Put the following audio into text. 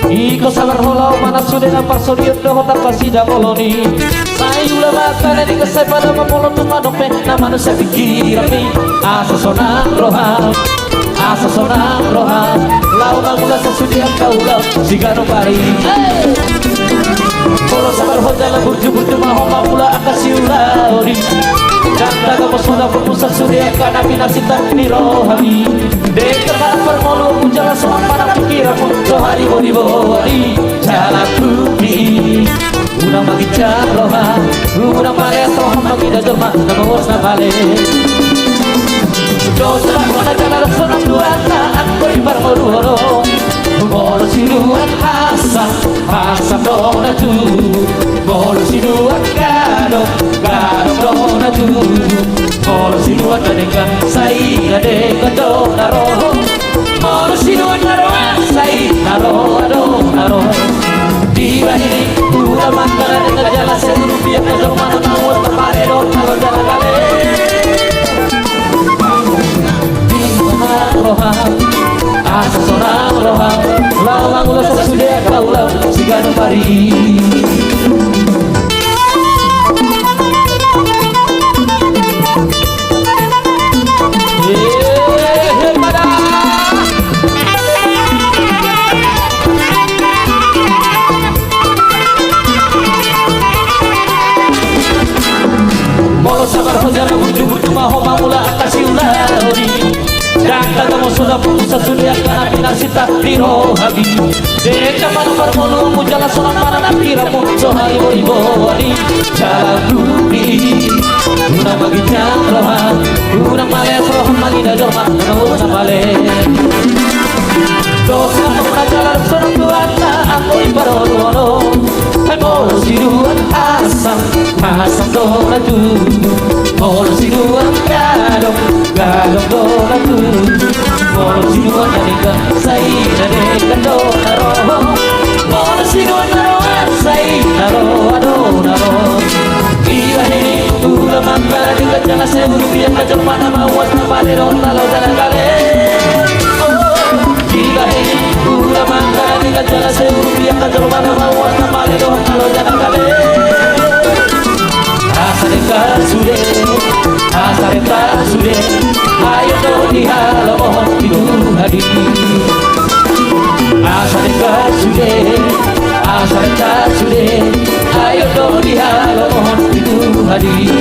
Iko sabar holau mana sudah nampak sodium doh tak pasti dah koloni. Sayula makan di kesai pada memulung rumah dompet na manusia pikir api. Asa sonang roham, asa sonang roham. Lau mangula sesudian kaulau sigano pari. Kalau sabar hodala burju-burju mahoma mula akasi ulauri. Janda kamu sudah berpusat sudah karena minasitan di rohami. Dekat permolu jalan semua pada pikiranmu. Sohari bodi jalan bumi. Una magi roha, una mare roha magi da jorma nama wasna bale. Dosa mana jalan senang duana aku ibar meluoro. Bolo sinuan hasan, hasan dona tu. Bolo sinuan gadong, gadong dona tu. Bolo sinuan kadekan sai kadekan dona roho. Bolo sinuan naroan sai naro naro. Di bahini udah makan dengan jalan seluruh biar kejar mana mau terpare dong kalau jalan kale. Di mana roham, asa sonang roham. Lawang ulah sesudah kaulau sigano pari. Sabar hojana buju-buju mahoma mula akasi ulauri. Jangka kamu sudah pusat sudah karena pinasita di rohabi. Deka manu permulu mujala sonang mana nakiramu. Sohari bori jalan bumi. Una bagi roha, una males roha magi da jorma una males. Dosa pemna jalan sonang duana aku ibarono. Bolo sinuan asam, asam dona tu. Bolo sinuan gadong, gadong dona tu. Bolo sinuan jadikan sai jadikan dona roho. Bolo sinuan naroan sai naro naro. Iya ini udah makan dengan jalan sebelum dia ngajar mana mau tempat dona lo jalan kale. Iya ini udah makan dengan jalan sebelum dia ngajar mana mau tempat dona lo jalan kale. Asa dekat sudah, ayo dong di halo mohon tidur hadir. Asa dekat sudah, ayo dong di halo mohon tidur hadir.